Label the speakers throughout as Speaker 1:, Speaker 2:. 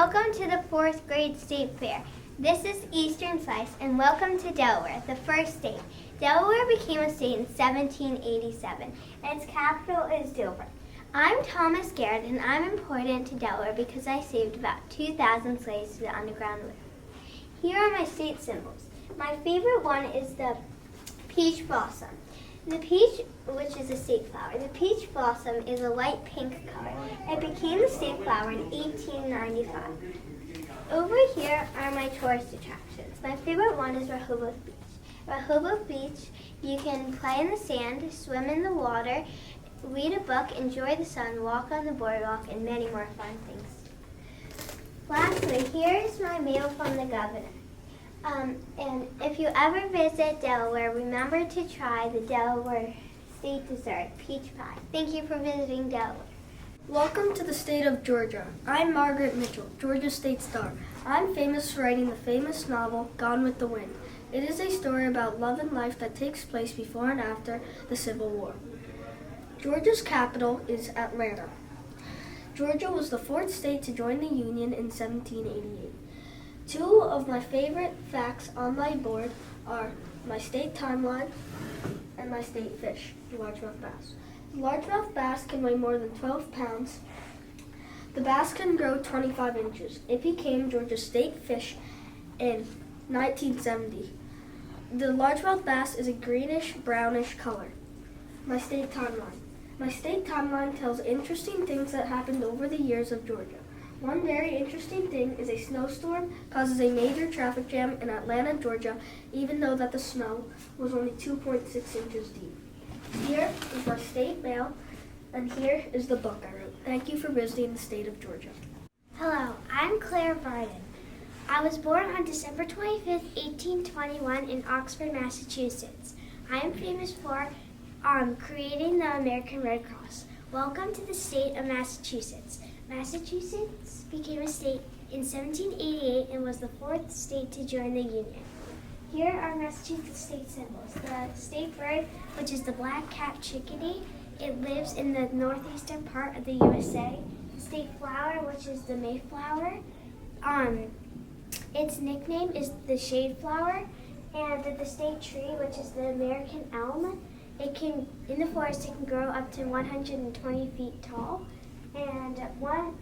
Speaker 1: Welcome to the 4th grade state fair. This is Eastern Slice, and welcome to Delaware, the first state. Delaware became a state in 1787, and its capital is Dover. I'm Thomas Garrett, and I'm important to Delaware because I saved about 2,000 slaves to the Underground Railroad. Here are my state symbols. My favorite one is the peach blossom. The peach, which is a state flower, the peach blossom is a light pink color. It became the state flower in 1895. Over here are my tourist attractions. My favorite one is Rehoboth Beach. Rehoboth Beach, you can play in the sand, swim in the water, read a book, enjoy the sun, walk on the boardwalk, and many more fun things. Lastly, here is my mail from the governor. And if you ever visit Delaware, remember to try the Delaware state dessert, peach pie. Thank you for visiting Delaware.
Speaker 2: Welcome to the state of Georgia. I'm Margaret Mitchell, Georgia State Star. I'm famous for writing the famous novel, Gone with the Wind. It is a story about love and life that takes place before and after the Civil War. Georgia's capital is Atlanta. Georgia was the 4th state to join the Union in 1788. Two of my favorite facts on my board are my state timeline and my state fish, the largemouth bass. The largemouth bass can weigh more than 12 pounds. The bass can grow 25 inches. It became Georgia's state fish in 1970. The largemouth bass is a greenish-brownish color. My state timeline. My state timeline tells interesting things that happened over the years of Georgia. One very interesting thing is a snowstorm causes a major traffic jam in Atlanta, Georgia, even though that the snow was only 2.6 inches deep. Here is my state mail, and here is the book I wrote. Thank you for visiting the state of Georgia.
Speaker 1: Hello, I'm Claire Varden. I was born on December 25th, 1821 in Oxford, Massachusetts. I am famous for creating the American Red Cross. Welcome to the state of Massachusetts. Massachusetts became a state in 1788 and was the 4th state to join the Union. Here are Massachusetts state symbols. The state bird, which is the black-capped chickadee, it lives in the northeastern part of the USA. The state flower, which is the mayflower, its nickname is the shade flower. And the state tree, which is the American elm, in the forest it can grow up to 120 feet tall. And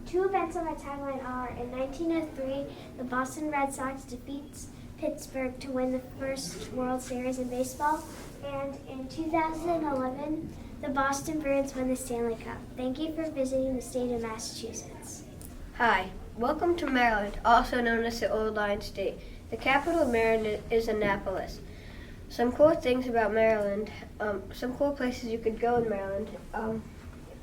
Speaker 1: two events on my timeline are in 1903, the Boston Red Sox defeats Pittsburgh to win the first World Series in baseball. And in 2011, the Boston Bruins won the Stanley Cup. Thank you for visiting the state of Massachusetts.
Speaker 3: Hi, welcome to Maryland, also known as the Old Lion State. The capital of Maryland is Annapolis. Some cool things about Maryland, some cool places you could go in Maryland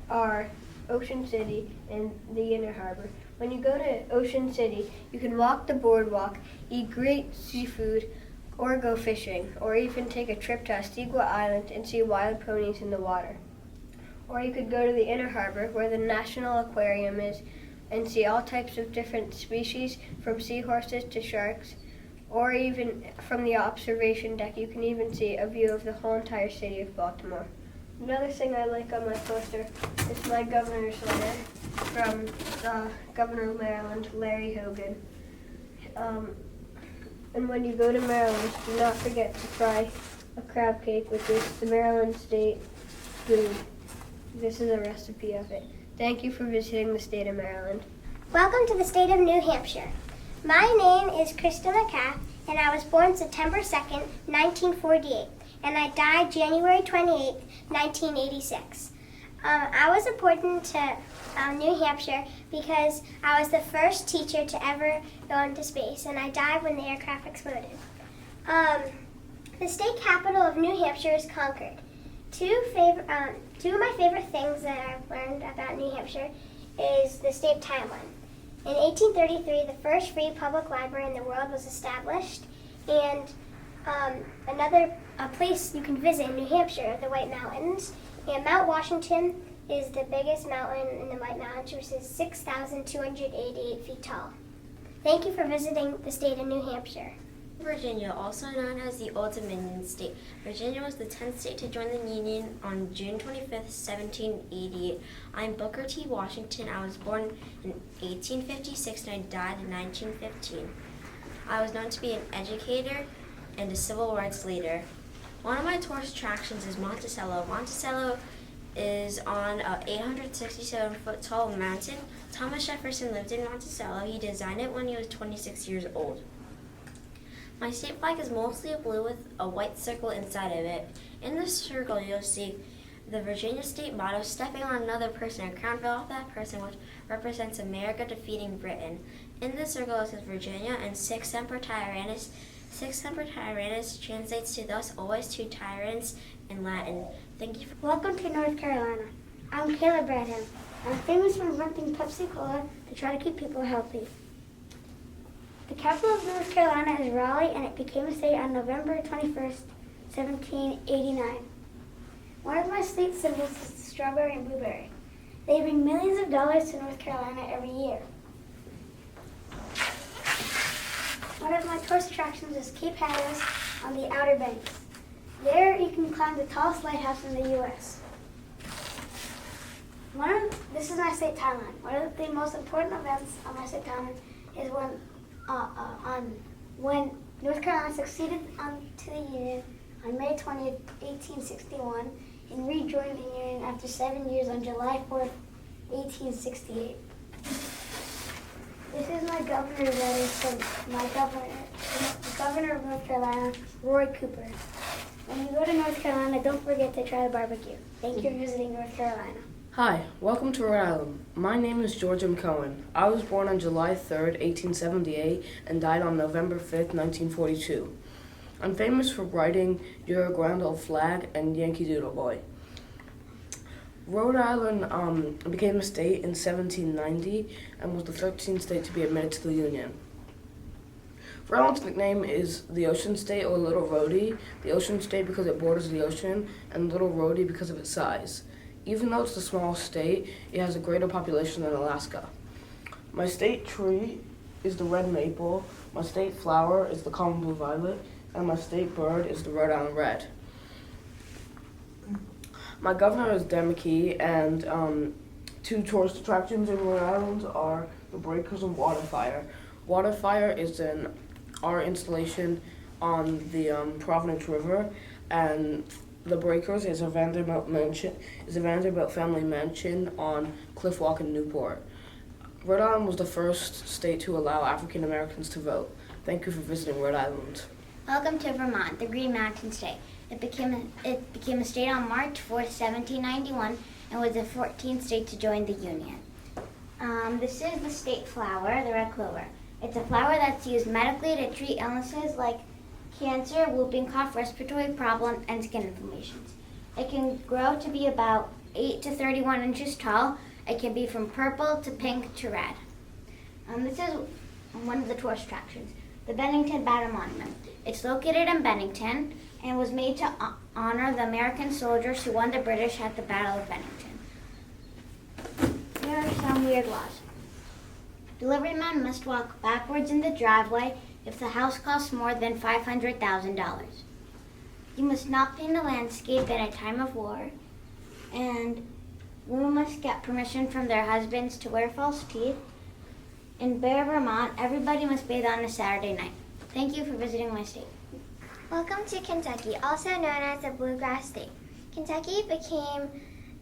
Speaker 3: are Ocean City and the Inner Harbor. When you go to Ocean City, you can walk the boardwalk, eat great seafood, or go fishing, or even take a trip to Antigua Island and see wild ponies in the water. Or you could go to the Inner Harbor, where the National Aquarium is, and see all types of different species, from seahorses to sharks. Or even from the observation deck, you can even see a view of the whole entire city of Baltimore. Another thing I like on my poster is my governor's letter from Governor of Maryland, Larry Hogan. And when you go to Maryland, do not forget to try a crab cake, which is the Maryland state food. This is a recipe of it. Thank you for visiting the state of Maryland.
Speaker 1: Welcome to the state of New Hampshire. My name is Krista McCaff, and I was born September 2nd, 1948, and I died January 28th, 1986. I was important to New Hampshire because I was the first teacher to ever go into space, and I died when the aircraft exploded. The state capital of New Hampshire is Concord. Two of my favorite things that I've learned about New Hampshire is the state timeline. In 1833, the first free public library in the world was established, and another place you can visit in New Hampshire, the White Mountains. And Mount Washington is the biggest mountain in the White Mountains, which is 6,288 feet tall. Thank you for visiting the state of New Hampshire.
Speaker 4: Virginia, also known as the Old Dominion State. Virginia was the 10th state to join the Union on June 25th, 1788. I'm Booker T. Washington. I was born in 1856 and I died in 1915. I was known to be an educator and a civil rights leader. One of my tourist attractions is Monticello. Monticello is on an 867-foot tall mountain. Thomas Jefferson lived in Monticello. He designed it when he was 26 years old. My state flag is mostly blue with a white circle inside of it. In this circle, you'll see the Virginia state motto, stepping on another person. A crown fell off that person, which represents America defeating Britain. In this circle, it says Virginia, and Sic Semper Tyrannis. Sic Semper Tyrannis translates to thus always to tyrants in Latin. Thank you.
Speaker 5: Welcome to North Carolina. I'm Caleb Bradham. I'm famous for inventing Pepsi Cola to try to keep people healthy. The capital of North Carolina is Raleigh, and it became a state on November 21st, 1789. One of my state symbols is the strawberry and blueberry. They bring millions of dollars to North Carolina every year. One of my tourist attractions is Cape Hatteras on the Outer Banks. There you can climb the tallest lighthouse in the U.S. This is my state timeline. One of the most important events on my state timeline is when North Carolina succeeded to the Union on May 20th, 1861, and rejoined the Union after 7 years on July 4th, 1868. This is my governor letter from my the governor of North Carolina, Roy Cooper. When you go to North Carolina, don't forget to try the barbecue. Thank you for visiting North Carolina.
Speaker 6: Hi, welcome to Rhode Island. My name is George M. Cohen. I was born on July 3rd, 1878, and died on November 5th, 1942. I'm famous for writing You're a Grand Old Flag and Yankee Doodle Boy. Rhode Island became a state in 1790 and was the 13th state to be admitted to the Union. Rhode Island's nickname is the Ocean State, or Little Rhodey. The Ocean State because it borders the ocean, and Little Rhodey because of its size. Even though it's the smallest state, it has a greater population than Alaska. My state tree is the red maple, my state flower is the common blue violet, and my state bird is the Rhode Island red. My governor is Demeke, and two tourist attractions in Rhode Island are the Breakers and Waterfire. Waterfire is an art installation on the Providence River, and the Breakers is a Vanderbilt family mansion on Cliff Walk in Newport. Rhode Island was the first state to allow African Americans to vote. Thank you for visiting Rhode Island.
Speaker 1: Welcome to Vermont, the Green Mountain State. It became a state on March 4th, 1791, and was the 14th state to join the Union. This is the state flower, the red clover. It's a flower that's used medically to treat illnesses like cancer, whooping cough, respiratory problems, and skin inflammations. It can grow to be about 8 to 31 inches tall. It can be from purple to pink to red. This is one of the tourist attractions, the Bennington Battle Monument. It's located in Bennington and was made to honor the American soldiers who won the British at the Battle of Bennington. Here are some weird laws. Delivery men must walk backwards in the driveway if the house costs more than $500,000. You must not paint a landscape at a time of war, and women must get permission from their husbands to wear false teeth. In Bear, Vermont, everybody must bathe on a Saturday night. Thank you for visiting my state.
Speaker 5: Welcome to Kentucky, also known as the Bluegrass State. Kentucky became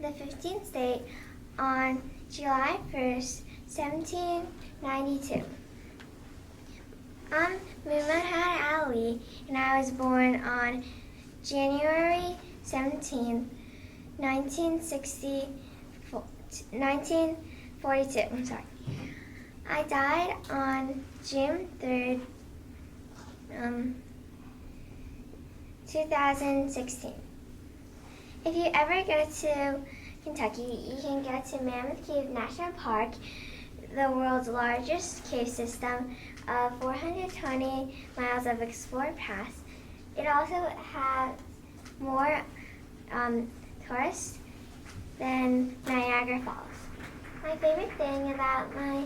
Speaker 5: the 15th state on July 1st, 1792. I'm Muhammad Ali, and I was born on January 17th, 1942. I died on June 3rd, 2016. If you ever go to Kentucky, you can go to Mammoth Cave National Park, the world's largest cave system of 420 miles of explored paths. It also has more tourists than Niagara Falls. My favorite thing about my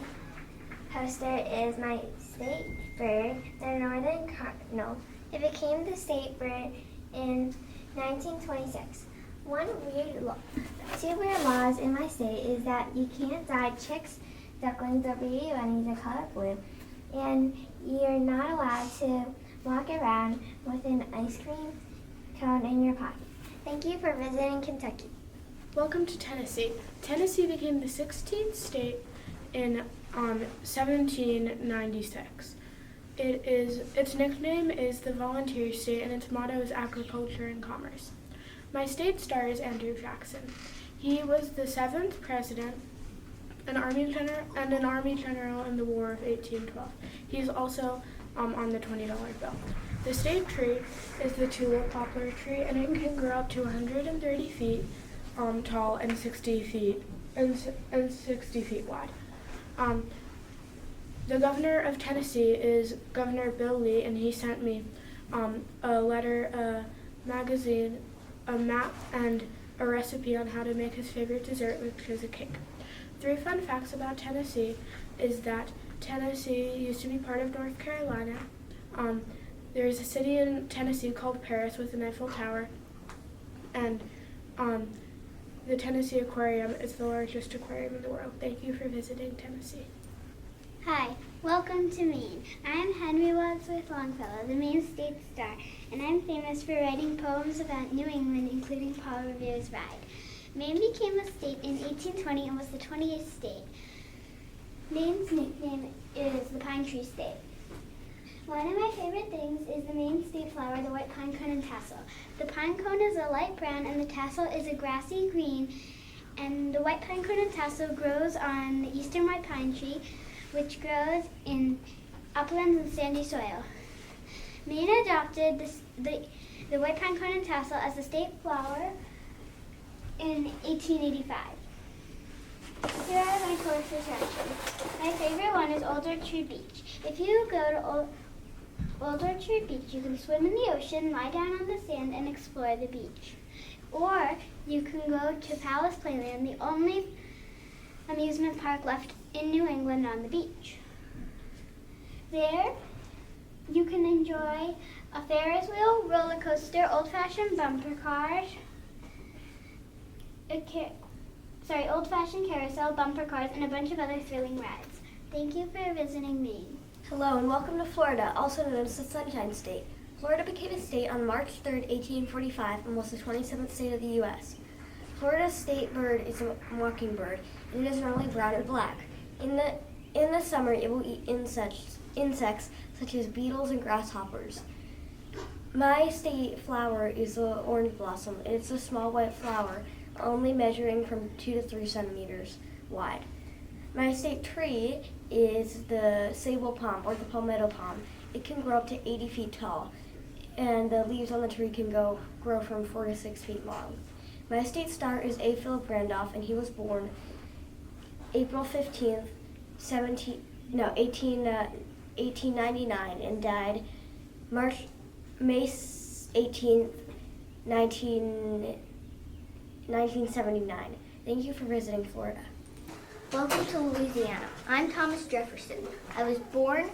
Speaker 1: poster is my state bird, the northern cardinal. It became the state bird in 1926. Two weird laws in my state is that you can't dye chicks, ducklings, or baby bunnies the color blue, and you're not allowed to walk around with an ice cream cone in your pocket. Thank you for visiting Kentucky.
Speaker 7: Welcome to Tennessee. Tennessee became the 16th state in 1796. Its nickname is the Volunteer State, and its motto is agriculture and commerce. My state star is Andrew Jackson. He was the 7th president, an army general in the War of 1812. He's also on the $20 bill. The state tree is the tulip poplar tree, and it can grow up to 130 feet tall and 60 feet wide. The governor of Tennessee is Governor Bill Lee, and he sent me a letter, a magazine, a map, and a recipe on how to make his favorite dessert, which is a cake. 3 fun facts about Tennessee is that Tennessee used to be part of North Carolina. There's a city in Tennessee called Paris with an Eiffel Tower, and the Tennessee Aquarium is the largest aquarium in the world. Thank you for visiting Tennessee.
Speaker 1: Hi, welcome to Maine. I'm Henry Wadsworth Longfellow, the Maine state star, and I'm famous for writing poems about New England, including Paul Revere's Ride. Maine became a state in 1820 and was the 28th state. Maine's nickname is the Pine Tree State. One of my favorite things is the Maine state flower, the white pine cone and tassel. The pine cone is a light brown and the tassel is a grassy green, and the white pine cone and tassel grows on the eastern white pine tree, which grows in uplands and sandy soil. Maine adopted the white pine cone and tassel as the state flower in 1885. Here are my tourist attractions. My favorite one is Old Orchard Beach. If you go to Old Orchard Beach, you can swim in the ocean, lie down on the sand, and explore the beach. Or you can go to Palace Playland, the only amusement park left in New England on the beach. There, you can enjoy a Ferris wheel, roller coaster, old-fashioned bumper cars, old-fashioned carousel, bumper cars, and a bunch of other thrilling rides. Thank you for visiting Maine.
Speaker 3: Hello and welcome to Florida, also known as the Sunshine State. Florida became a state on March 3, 1845, and was the 27th state of the U.S. Florida's state bird is a mockingbird, and it is normally brown and black. In the summer, it will eat insects such as beetles and grasshoppers. My state flower is the orange blossom, and it's a small white flower, only measuring from 2 to 3 centimeters wide. My state tree is the sable palm, or the Palmetto Palm. It can grow up to 80 feet tall, and the leaves on the tree can grow from 4 to 6 feet long. My state star is A. Philip Randolph, and he was born April 15th, 1899, and died May 18th, 1979. Thank you for visiting Florida.
Speaker 1: Welcome to Louisiana. I'm Thomas Jefferson. I was born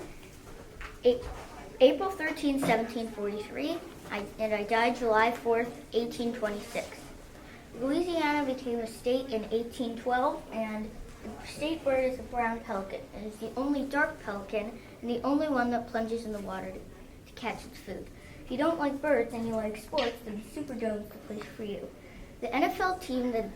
Speaker 1: April 13, 1743, and I died July 4th, 1826. Louisiana became a state in 1812, and the state bird is a brown pelican. It is the only dark pelican and the only one that plunges in the water to catch its food. If you don't like birds and you like sports, then the Superdome is the place for you. The NFL team, the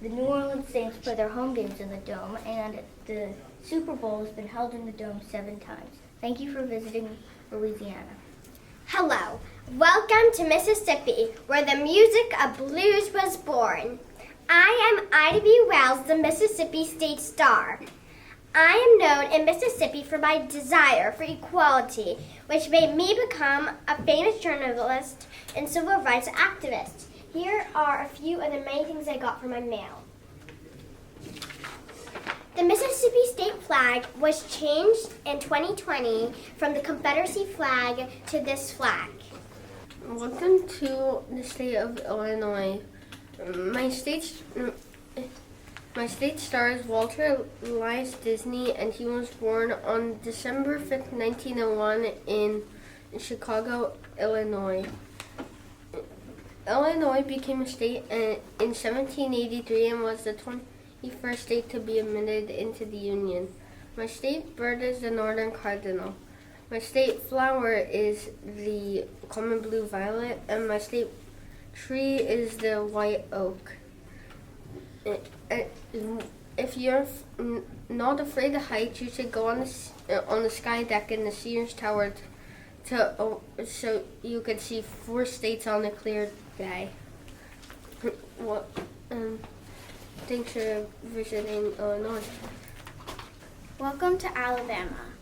Speaker 1: New Orleans Saints, play their home games in the Dome, and the Super Bowl has been held in the Dome 7 times. Thank you for visiting Louisiana.
Speaker 8: Hello, welcome to Mississippi, where the music of blues was born. I am Ida B. Wells, the Mississippi State Star. I am known in Mississippi for my desire for equality, which made me become a famous journalist and civil rights activist. Here are a few of the many things I got from my mail. The Mississippi state flag was changed in 2020 from the Confederacy flag to this flag.
Speaker 3: Welcome to the state of Illinois. My state's My state star is Walter Elias Disney, and he was born on December 5th, 1901 in Chicago, Illinois. Illinois became a state in 1783 and was the 21st state to be admitted into the Union. My state bird is the northern cardinal. My state flower is the common blue violet, and my state tree is the white oak. If you're not afraid of heights, you should go on the sky deck in the Sears Tower so you can see 4 states on a clear day. Thanks for visiting Illinois.
Speaker 9: Welcome to Alabama.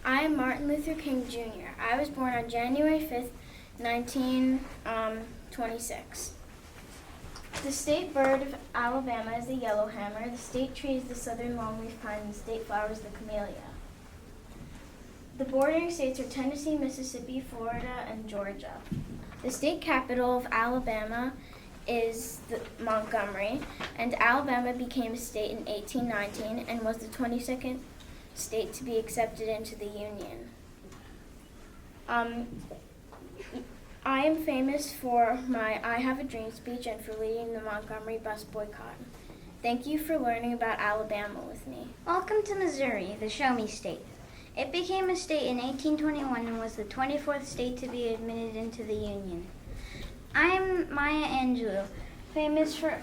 Speaker 9: I am Martin Luther King Jr. I was born on January 5th, 1926. The state bird of Alabama is the yellowhammer. The state tree is the southern longleaf pine, and the state flower is the camellia. The bordering states are Tennessee, Mississippi, Florida, and Georgia. The state capital of Alabama is Montgomery, and Alabama became a state in 1819 and was the 22nd state to be accepted into the Union. I am famous for my I Have a Dream speech and for leading the Montgomery bus boycott. Thank you for learning about Alabama with me.
Speaker 1: Welcome to Missouri, the Show Me State. It became a state in 1821 and was the 24th state to be admitted into the Union. I'm Maya Angelou, famous for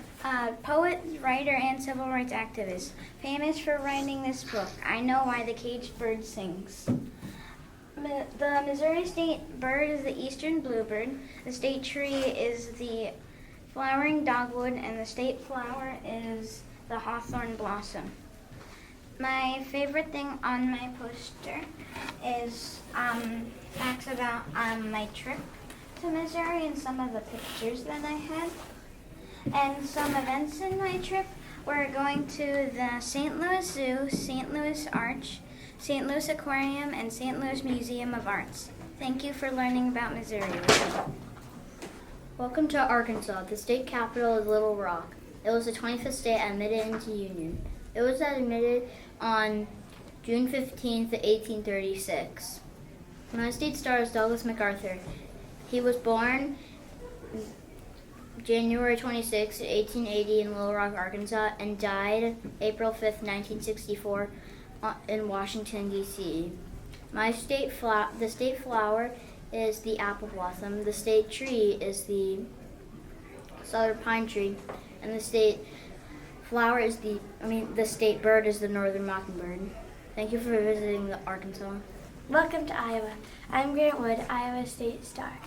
Speaker 1: poet, writer, and civil rights activist. Famous for writing this book, I Know Why the Caged Bird Sings. The Missouri state bird is the eastern bluebird. The state tree is the flowering dogwood, and the state flower is the hawthorn blossom. My favorite thing on my poster is facts about my trip to Missouri and some of the pictures that I had. And some events in my trip were going to the St. Louis Zoo, St. Louis Arch, St. Louis Aquarium, and St. Louis Museum of Arts. Thank you for learning about Missouri with me.
Speaker 10: Welcome to Arkansas. The state capital is Little Rock. It was the 25th state admitted into the Union. It was admitted on June 15th, 1836. My state star is Douglas MacArthur. He was born January 26, 1880 in Little Rock, Arkansas, and died April 5th, 1964 in Washington, D.C. The state flower is the apple blossom. The state tree is the southern pine tree, and the state flower is the state bird is the northern mockingbird. Thank you for visiting Arkansas.
Speaker 9: Welcome to Iowa. I'm Grant Wood, Iowa State Star.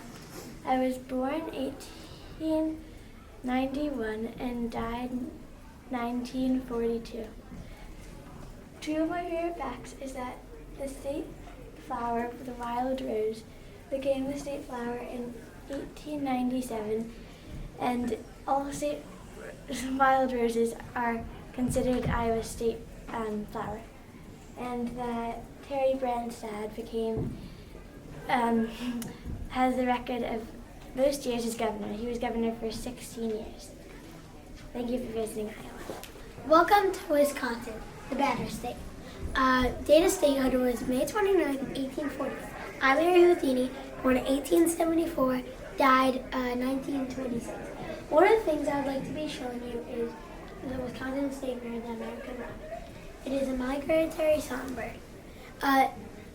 Speaker 9: I was born 1891 and died 1942. Two of my favorite facts is that the state flower, the wild rose, became the state flower in 1897, and all state wild roses are considered Iowa state flower, and that Terry Branstad has the record of most years as governor. He was governor for 16 years. Thank you for visiting Iowa.
Speaker 5: Welcome to Wisconsin, the Banner State. Date of statehood was May 29, 1840. I'm Mary Houdini, born in 1874, died 1926. One of the things I would like to be showing you is the Wisconsin state bird, the American robin. It is a migratory songbird.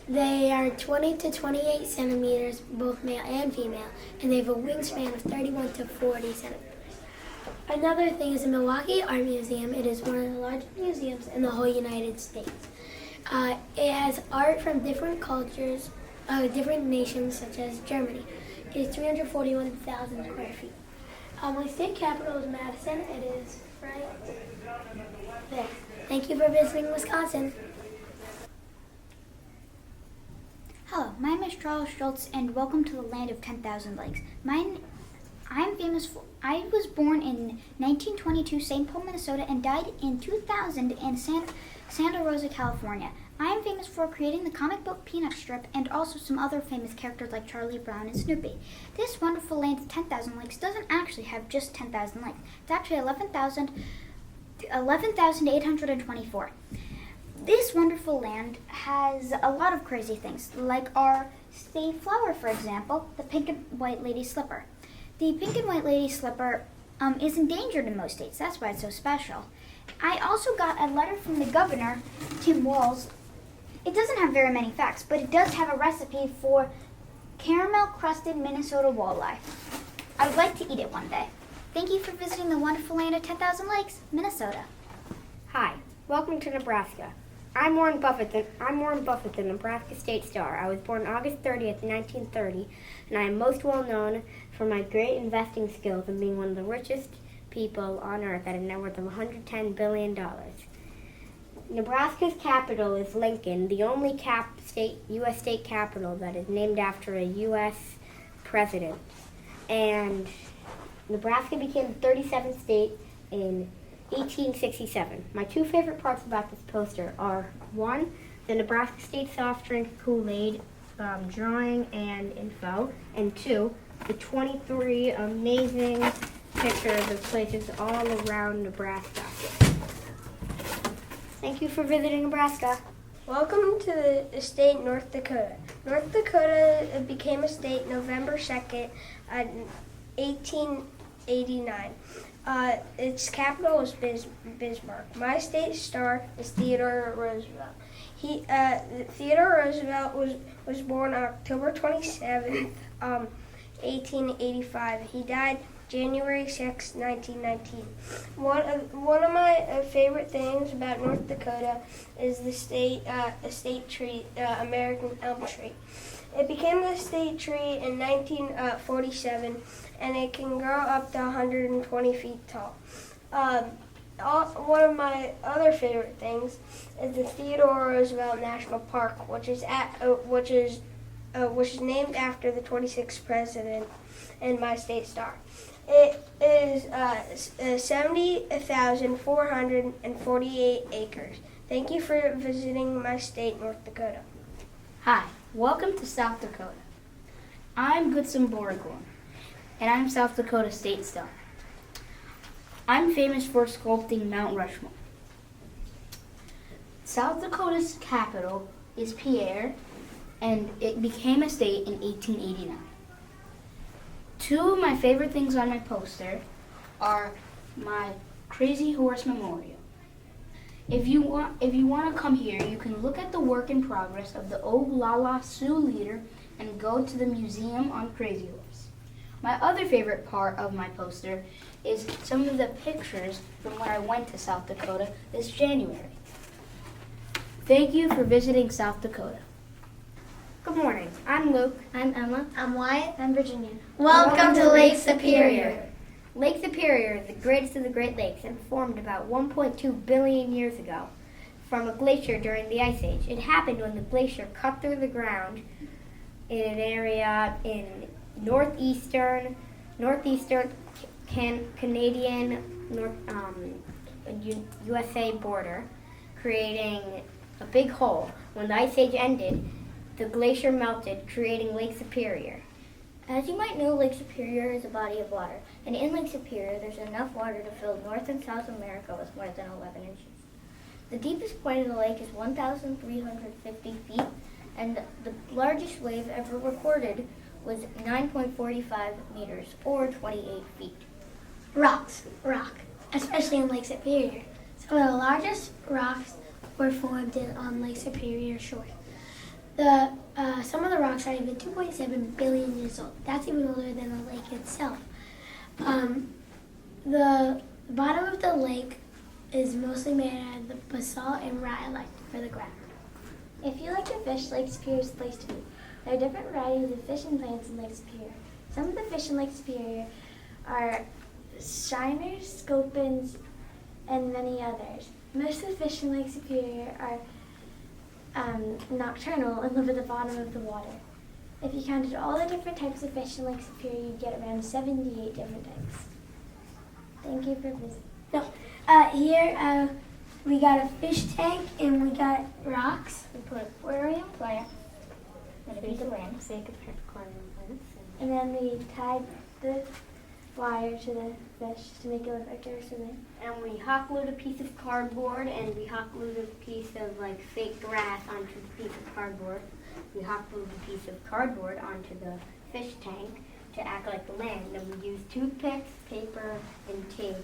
Speaker 5: They are 20 to 28 centimeters, both male and female, and they have a wingspan of 31 to 40 centimeters. Another thing is the Milwaukee Art Museum. It is one of the largest museums in the whole United States. It has art from different cultures, different nations, such as Germany. It is 341,000 square feet. My state capital is Madison. It is right there. Thank you for visiting Wisconsin.
Speaker 11: Hello, my name is Charles Schultz, and welcome to the land of 10,000 lakes. I was born in 1922, St. Paul, Minnesota, and died in 2000 in Santa Rosa, California. I am famous for creating the comic book Peanut Strip and also some other famous characters like Charlie Brown and Snoopy. This wonderful land of 10,000 lakes doesn't actually have just 10,000 lakes. It's actually 11,300 11,824. This wonderful land has a lot of crazy things, like our state flower, for example, the pink and white lady slipper. The pink and white lady slipper is endangered in most states. That's why it's so special. I also got a letter from the governor, Tim Walz. It doesn't have very many facts, but it does have a recipe for caramel-crusted Minnesota walleye. I would like to eat it one day. Thank you for visiting the wonderful land of 10,000 lakes, Minnesota.
Speaker 12: Hi, welcome to Nebraska. I'm Warren Buffett, the Nebraska State Star. I was born August 30th, 1930, and I am most well known for my great investing skills and being one of the richest people on earth at a net worth of $110 billion. Nebraska's capital is Lincoln, the only U.S. state capital that is named after a U.S. president. And Nebraska became the 37th state in 1867. My two favorite parts about this poster are, one, the Nebraska State soft drink Kool-Aid drawing and info, and two, the 23 amazing pictures of places all around Nebraska. Thank you for visiting Nebraska.
Speaker 3: Welcome to the state North Dakota. North Dakota became a state November 2nd, 1889. Its capital was Bismarck. My state star is Theodore Roosevelt. Theodore Roosevelt was born October 27th, 1885. He died January 6, 1919. One of my favorite things about North Dakota is the state tree, American elm tree. It became the state tree in 1947, and it can grow up to 120 feet tall. One of my other favorite things is the Theodore Roosevelt National Park, which is named after the 26th president and my state star. It is 70,448 acres. Thank you for visiting my state, North Dakota.
Speaker 13: Hi, welcome to South Dakota. I'm Goodson Borgorn, and I'm South Dakota State Star. I'm famous for sculpting Mount Rushmore. South Dakota's capital is Pierre, and it became a state in 1889. Two of my favorite things on my poster are my Crazy Horse Memorial. If you want to come here, you can look at the work in progress of the Oglala Sioux leader and go to the museum on Crazy Horse. My other favorite part of my poster is some of the pictures from when I went to South Dakota this January. Thank you for visiting South Dakota.
Speaker 12: Good morning. I'm Luke.
Speaker 5: I'm Emma.
Speaker 8: I'm Wyatt.
Speaker 5: I'm Virginia.
Speaker 8: Welcome to Lake Superior.
Speaker 12: Lake Superior is the greatest of the Great Lakes and formed about 1.2 billion years ago from a glacier during the Ice Age. It happened when the glacier cut through the ground in an area in northeastern Canadian USA border, creating a big hole. When the Ice Age ended, the glacier melted, creating Lake Superior.
Speaker 5: As you might know, Lake Superior is a body of water, and in Lake Superior there's enough water to fill North and South America with more than 11 inches. The deepest point of the lake is 1,350 feet, and the largest wave ever recorded was 9.45 meters, or 28 feet. Rock, especially in Lake Superior. Some of the largest rocks were formed on Lake Superior shore. Some of the rocks are even 2.7 billion years old. That's even older than the lake itself. The bottom of the lake is mostly made out of the basalt and rhyolite for the ground. If you like to fish, Lake Superior is the place to be. There are different varieties of fish and plants in Lake Superior. Some of the fish in Lake Superior are shiners, sculpins, and many others. Most of the fish in Lake Superior are nocturnal and live at the bottom of the water. If you counted all the different types of fish in Lake Superior, you'd get around 78 different types. Thank you for visiting. Here we got a fish tank and we got rocks. We put aquarium plant and a piece of land. And then we tied the wire to the fish to make it look like there was swimming.
Speaker 10: And we hot glued a piece of cardboard, and we hot glued a piece of like fake grass onto the piece of cardboard. We hot glued a piece of cardboard onto the fish tank to act like the land. And we used toothpicks, paper, and tape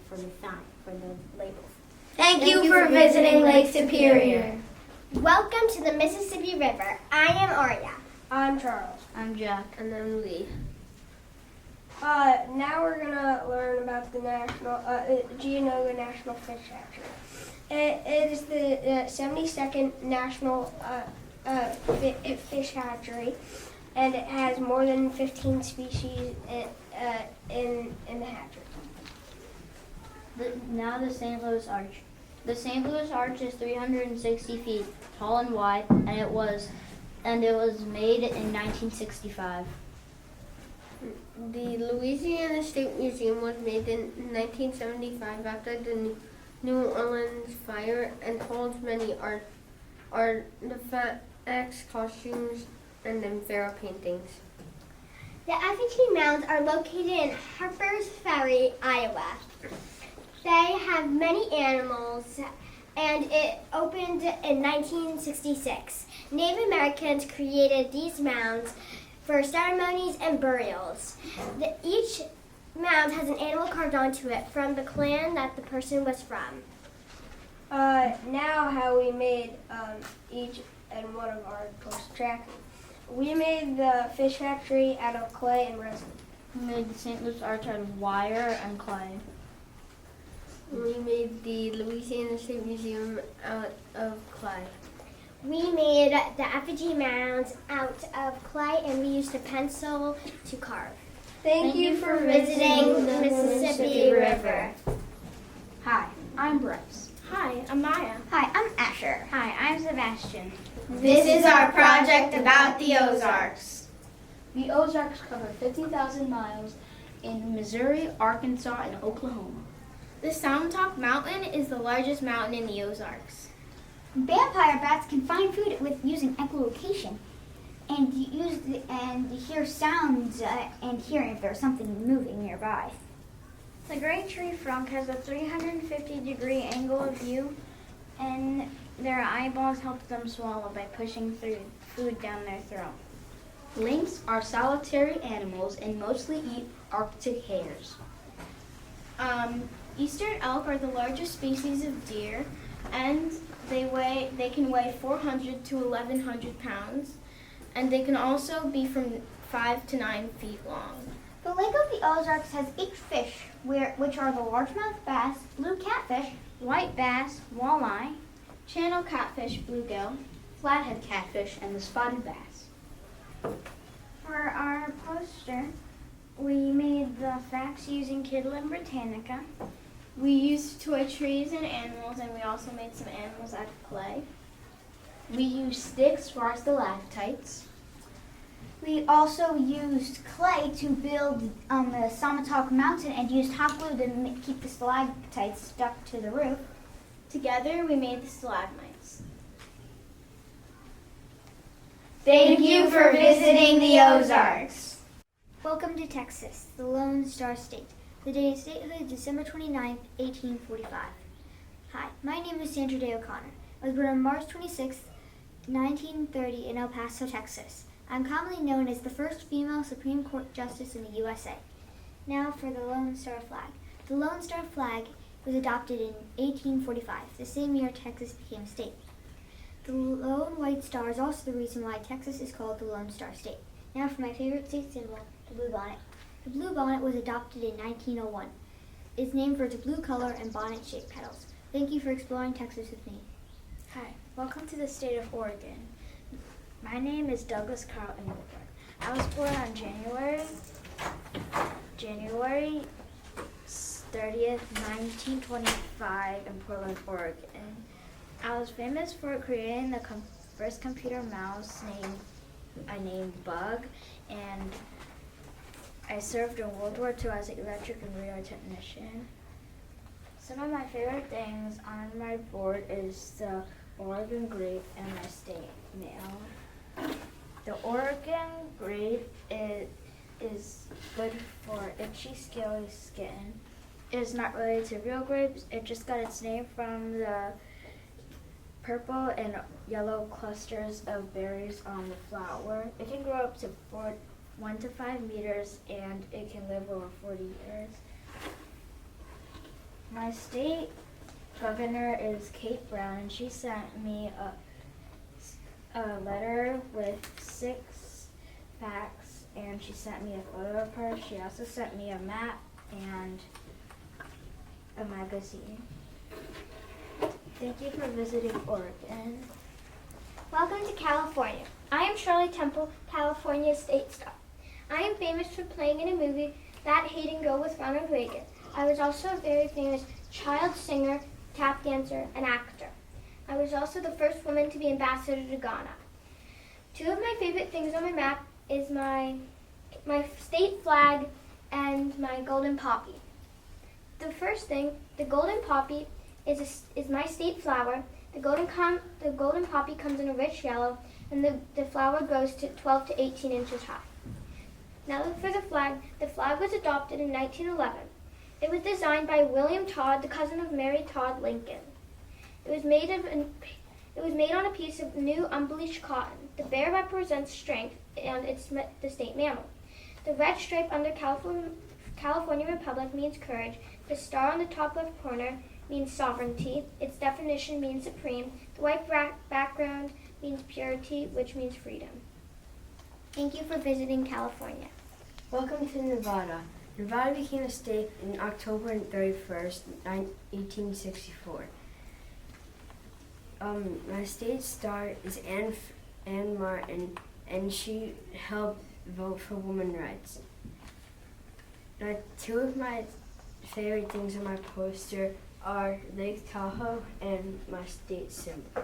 Speaker 10: for the sign, for the labels.
Speaker 8: Thank you for visiting Lake Superior. Welcome to the Mississippi River. I am Arya.
Speaker 3: I'm Charles.
Speaker 10: I'm Jack.
Speaker 3: And then Lee. Now we're gonna learn about the Geauga National Fish Hatchery. It is the 72nd National Fish Hatchery, and it has more than 15 species in the hatchery.
Speaker 10: Now the St. Louis Arch. The St. Louis Arch is 360 feet tall and wide, and it was made in 1965.
Speaker 3: The Louisiana State Museum was made in 1975 after the New Orleans fire and holds many artifacts, costumes, and pharaoh paintings.
Speaker 8: The Affinity Mounds are located in Harper's Ferry, Iowa. They have many animals, and it opened in 1966. Native Americans created these mounds for ceremonies and burials. Each mound has an animal carved onto it from the clan that the person was from.
Speaker 3: Now how we made each and one of our post-tracking. We made the fish hatchery out of clay and resin.
Speaker 10: We made the St. Louis Arch out of wire and clay.
Speaker 3: We made the Louisiana State Museum out of clay.
Speaker 8: We made the effigy mounds out of clay, and we used a pencil to carve.
Speaker 3: Thank you for visiting the Mississippi River.
Speaker 11: Hi, I'm Bryce.
Speaker 9: Hi, I'm Maya.
Speaker 11: Hi, I'm Asher. Hi, I'm Sebastian.
Speaker 9: This is our project about the Ozarks.
Speaker 13: The Ozarks cover 50,000 miles in Missouri, Arkansas, and Oklahoma.
Speaker 9: The Soundtalk Mountain is the largest mountain in the Ozarks.
Speaker 11: Vampire bats can find food with using echolocation and hear sounds and hear if there's something moving nearby.
Speaker 7: The great tree frog has a 350-degree angle of view, and their eyeballs help them swallow by pushing food down their throat.
Speaker 13: Lynx are solitary animals and mostly eat Arctic hares.
Speaker 9: Eastern elk are the largest species of deer, and they can weigh 400 to 1,100 pounds, and they can also be from 5 to 9 feet long.
Speaker 11: The Lake of the Ozarks has 8 fish, which are the largemouth bass, blue catfish, white bass, walleye,
Speaker 9: Channel catfish, bluegill,
Speaker 13: Flathead catfish, and the spotted bass.
Speaker 7: For our poster, we made the facts using Kidlin Britannica.
Speaker 9: We used toy trees and animals, and we also made some animals out of clay.
Speaker 13: We use sticks for our stalactites.
Speaker 11: We also used clay to build the Somatalk Mountain and used hot glue to keep the stalactites stuck to the roof.
Speaker 9: Together, we made the stalagmites.
Speaker 8: Thank you for visiting the Ozarks.
Speaker 11: Welcome to Texas, the Lone Star State. The date of statehood is December 29, 1845. Hi, my name is Sandra Day O'Connor. I was born on March 26, 1930 in El Paso, Texas. I'm commonly known as the first female Supreme Court Justice in the USA. Now for the Lone Star flag. The Lone Star flag was adopted in 1845, the same year Texas became a state. The lone white star is also the reason why Texas is called the Lone Star State. Now for my favorite state symbol, the blue bonnet. The blue bonnet was adopted in 1901. It's named for its blue color and bonnet-shaped petals. Thank you for exploring Texas with me.
Speaker 7: Hi, welcome to the state of Oregon. My name is Douglas Carlton Woodward. I was born on January 30th, 1925 in Portland, Oregon. I was famous for creating the first computer mouse named Bug, and I served in World War II as an electric and radar technician. Some of my favorite things on my board is the Oregon grape and my state mail. The Oregon grape is
Speaker 14: good for itchy, scaly skin. It is not related to real grapes. It just got its name from the purple and yellow clusters of berries on the flower. It can grow up to 1 to 5 meters, and it can live over 40 years. My state governor is Kate Brown, and she sent me a letter with 6 facts, and she sent me a photo of her. She also sent me a map and a magazine. Thank you for visiting Oregon.
Speaker 8: Welcome to California. I am Shirley Temple, California State Star. I am famous for playing in a movie, That Hayden Go with Ronald Reagan. I was also a very famous child singer, tap dancer, and actor. I was also the first woman to be ambassador to Ghana. 2 of my favorite things on my map is my state flag and my golden poppy. The first thing, the golden poppy, is my state flower. The golden poppy comes in a rich yellow, and the flower grows to 12 to 18 inches high. Now for the flag. The flag was adopted in 1911. It was designed by William Todd, the cousin of Mary Todd Lincoln. It was made on a piece of new unbleached cotton. The bear represents strength, and it's the state mammal. The red stripe under California Republic means courage. The star on the top left corner means sovereignty. Its definition means supreme. The white background means purity, which means freedom. Thank you for visiting California.
Speaker 3: Welcome to Nevada. Nevada became a state on October 31st, 1864. My state star is Ann Martin, and she helped vote for women's rights. 2 of my favorite things on my poster are Lake Tahoe and my state symbol.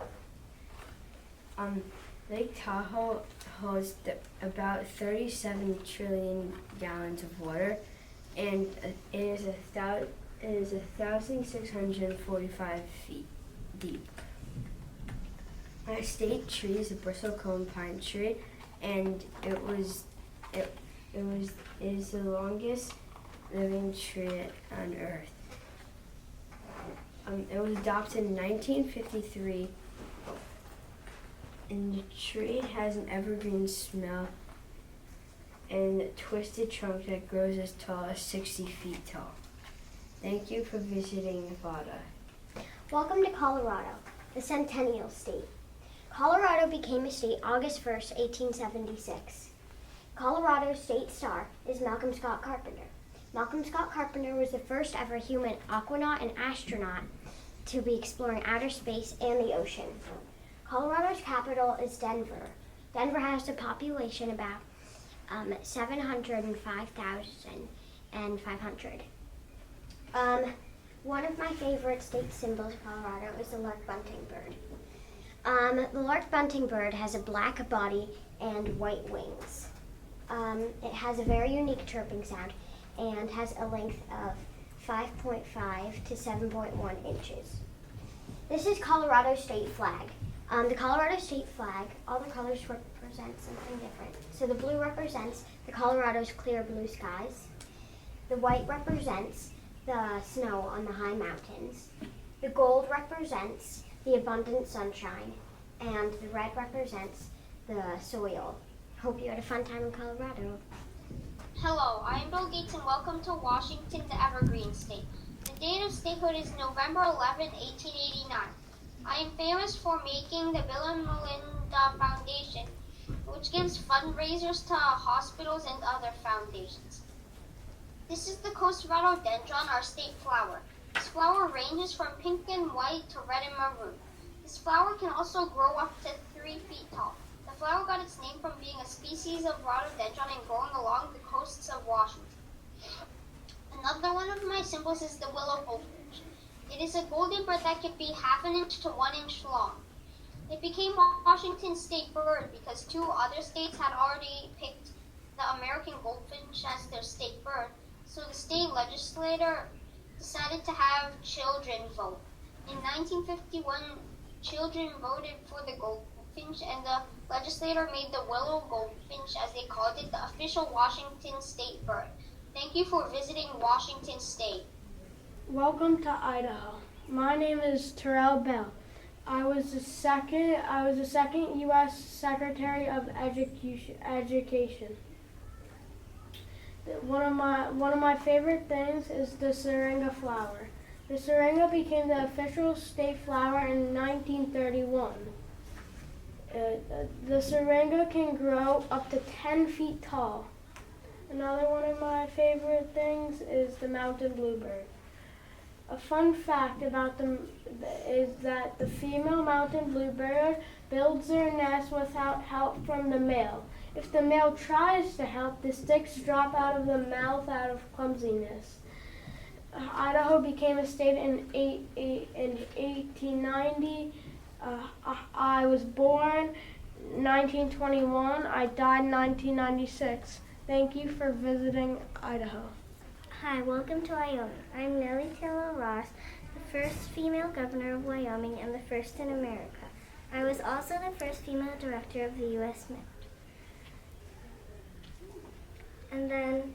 Speaker 3: Lake Tahoe holds about 37 trillion gallons of water, and it is 1,645 feet deep. My state tree is a bristlecone pine tree, and it is the longest living tree on Earth. It was adopted in 1953, and the tree has an evergreen smell and a twisted trunk that grows as tall as 60 feet tall. Thank you for visiting Nevada.
Speaker 8: Welcome to Colorado, the Centennial State. Colorado became a state August 1st, 1876. Colorado's state star is Malcolm Scott Carpenter. Malcolm Scott Carpenter was the first ever human aquanaut and astronaut to be exploring outer space and the ocean. Colorado's capital is Denver. Denver has a population about 705,500. One of my favorite state symbols of Colorado is the lark bunting bird. The lark bunting bird has a black body and white wings. It has a very unique chirping sound and has a length of 5.5 to 7.1 inches. This is Colorado's state flag. The Colorado state flag, all the colors represent something different. So the blue represents the Colorado's clear blue skies. The white represents the snow on the high mountains. The gold represents the abundant sunshine. And the red represents the soil. Hope you had a fun time in Colorado.
Speaker 15: Hello, I am Bill Gates and welcome to Washington, the Evergreen State. The date of statehood is November 11, 1889. I am famous for making the Bill and Melinda Foundation, which gives fundraisers to hospitals and other foundations. This is the coast rhododendron, our state flower. This flower ranges from pink and white to red and maroon. This flower can also grow up to 3 feet tall. The flower got its name from being a species of rhododendron and growing along the coasts of Washington. Another one of my symbols is the willow goldfinch. It is a golden bird that can be half an inch to 1 inch long. It became Washington's state bird because 2 other states had already picked the American goldfinch as their state bird, so the state legislature decided to have children vote. In 1951, children voted for the goldfinch, and the legislator made the willow goldfinch, as they called it, the official Washington state bird. Thank you for visiting Washington State.
Speaker 7: Welcome to Idaho. My name is Terrell Bell. I was the second U.S. Secretary of Education. One of my favorite things is the syringa flower. The syringa became the official state flower in 1931. The syringa can grow up to 10 feet tall. Another one of my favorite things is the mountain bluebird. A fun fact about them is that the female mountain bluebird builds their nest without help from the male. If the male tries to help, the sticks drop out of the mouth out of clumsiness. Idaho became a state in 1890. I was born 1921. I died in 1996. Thank you for visiting Idaho.
Speaker 5: Hi, welcome to Wyoming. I'm Nellie Taylor Ross, the first female governor of Wyoming and the first in America. I was also the first female director of the U.S. Mint. And then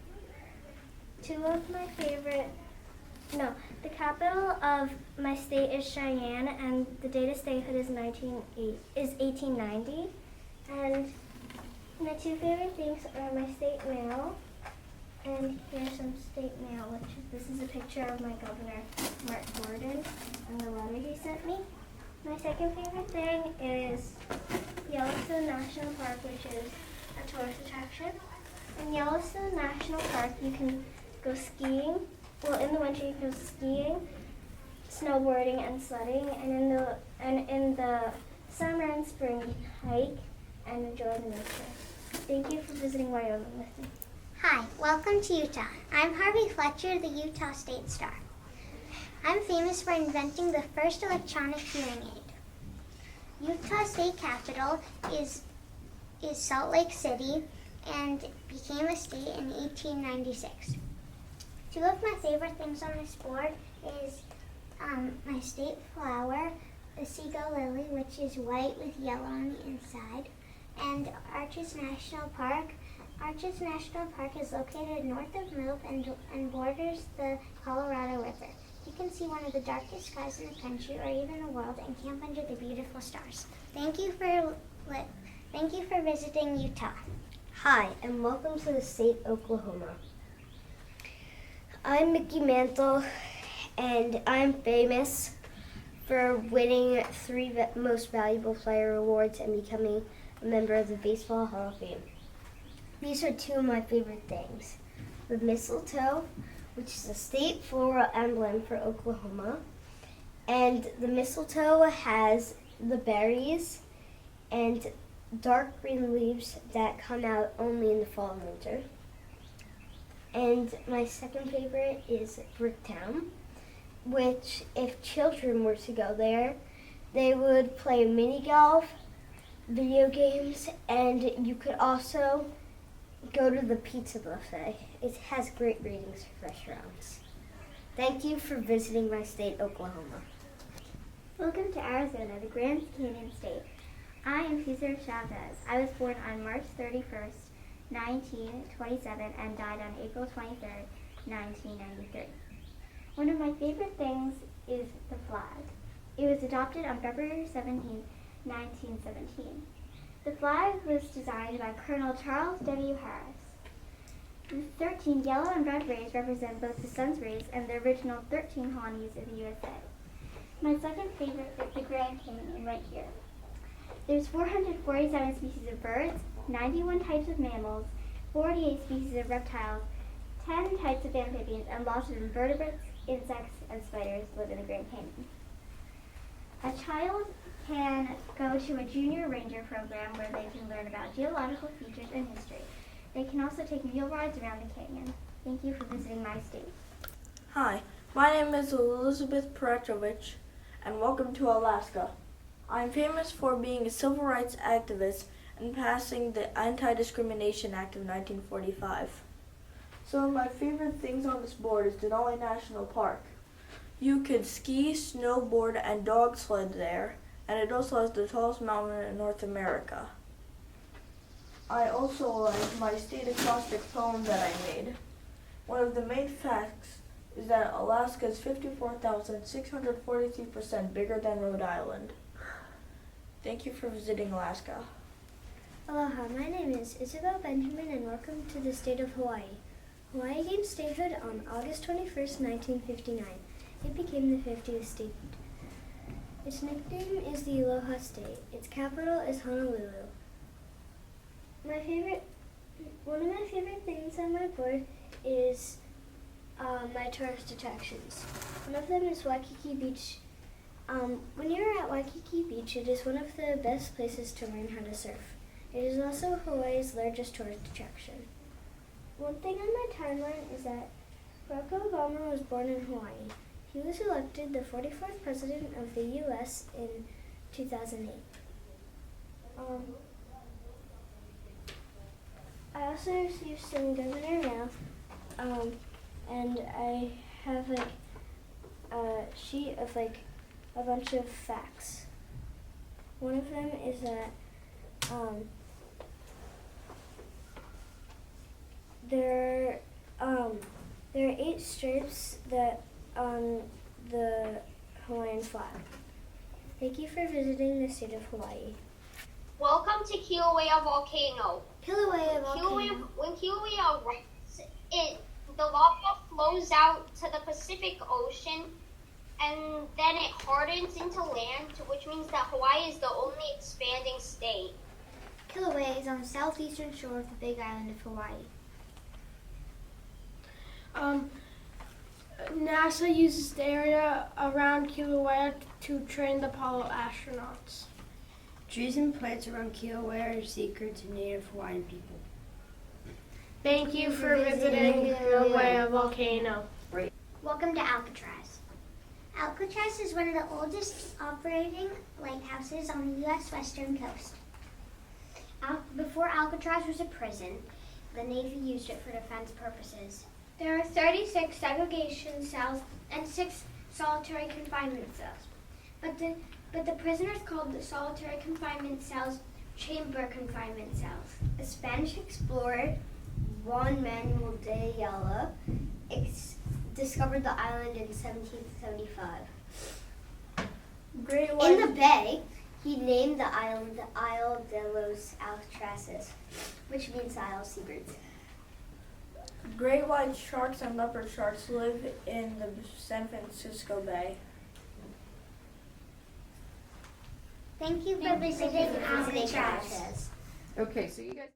Speaker 5: the capital of my state is Cheyenne, and the date of statehood is 1890. And my two favorite things are my state mail, and here's some state mail, this is a picture of my governor, Mark Gordon, and the letter he sent me. My second favorite thing is Yellowstone National Park, which is a tourist attraction. In Yellowstone National Park, you can go skiing. Well, in the winter, you can go skiing, snowboarding, and sledding. And in the summer and spring, you can hike and enjoy the nature. Thank you for visiting Wyoming with me.
Speaker 1: Hi, welcome to Utah. I'm Harvey Fletcher, the Utah State Star. I'm famous for inventing the first electronic hearing aid. Utah State Capitol is Salt Lake City and became a state in 1896. Two of my favorite things on this board is my state flower, the seagull lily, which is white with yellow on the inside, and Arches National Park. Arches National Park is located north of Milf and borders the Colorado River. You can see one of the darkest skies in the country or even the world and camp under the beautiful stars. Thank you for visiting Utah.
Speaker 12: Hi, and welcome to the state Oklahoma. I'm Mickey Mantle, and I'm famous for winning 3 most valuable player awards and becoming a member of the Baseball Hall of Fame. These are two of my favorite things. The mistletoe, which is the state floral emblem for Oklahoma. And the mistletoe has the berries and dark green leaves that come out only in the fall and winter. And my second favorite is Bricktown, which if children were to go there, they would play mini golf, video games, and you could also go to the pizza buffet. It has great ratings for restaurants. Thank you for visiting my state, Oklahoma.
Speaker 5: Welcome to Arizona, the Grand Canyon State. I am Cesar Chavez. I was born on March 31st, 1927, and died on April 23rd, 1993. One of my favorite things is the flag. It was adopted on February 17, 1917. The flag was designed by Colonel Charles W. Harris. The 13 yellow and red rays represent both the sun's rays and the original 13 colonies of the USA. My second favorite is the Grand Canyon right here. There's 447 species of birds, 91 types of mammals, 48 species of reptiles, 10 types of amphibians, and lots of invertebrates, insects, and spiders live in the Grand Canyon. A child can go to a junior ranger program where they can learn about geological features and history. They can also take mule rides around the canyon. Thank you for visiting my state.
Speaker 16: Hi, my name is Elizabeth Peratrovich, and welcome to Alaska. I'm famous for being a civil rights activist and passing the Anti-Discrimination Act of 1945. Some of my favorite things on this board is Denali National Park. You could ski, snowboard, and dog sled there, and it also has the tallest mountain in North America. I also like my state acrostic poem that I made. One of the main facts is that Alaska is 54,643% bigger than Rhode Island. Thank you for visiting Alaska.
Speaker 5: Aloha, my name is Isabel Benjamin and welcome to the state of Hawaii. Hawaii gained statehood on August 21st, 1959. It became the 50th state. Its nickname is the Aloha State. Its capital is Honolulu. One of my favorite things on my board is my tourist attractions. One of them is Waikiki Beach. When you're at Waikiki Beach, it is one of the best places to learn how to surf. It is also Hawaii's largest tourist attraction. One thing on my timeline is that Barack Obama was born in Hawaii. He was elected the 44th President of the U.S. in 2008. I also received some governor mail, and I have a sheet of a bunch of facts. One of them is that there are 8 stripes that on the Hawaiian flag. Thank you for visiting the state of Hawaii.
Speaker 15: Welcome to Kilauea Volcano.
Speaker 5: Kilauea Volcano.
Speaker 15: When Kilauea erupts, the lava flows out to the Pacific Ocean, and then it hardens into land, which means that Hawaii is the only expanding state.
Speaker 11: Kilauea is on the southeastern shore of the Big Island of Hawaii.
Speaker 7: NASA uses the area around Kilauea to train the Apollo astronauts.
Speaker 3: Trees and plants around Kilauea are sacred to Native Hawaiian people.
Speaker 7: Thank you for visiting Kilauea Volcano.
Speaker 11: Welcome to Alcatraz. Alcatraz is one of the oldest operating lighthouses on the U.S. western coast. Before Alcatraz was a prison, the Navy used it for defense purposes. There are 36 segregation cells and 6 solitary confinement cells. But the prisoners called the solitary confinement cells chamber confinement cells. A Spanish explorer, Juan Manuel de Ayala, discovered the island in 1775. In the bay, he named the island the Isle de los Alcatrazes, which means the Isle of Seabirds.
Speaker 16: Great white sharks and leopard sharks live in the San Francisco Bay.
Speaker 11: Thank you for visiting Alcatraz.
Speaker 17: Okay, so you guys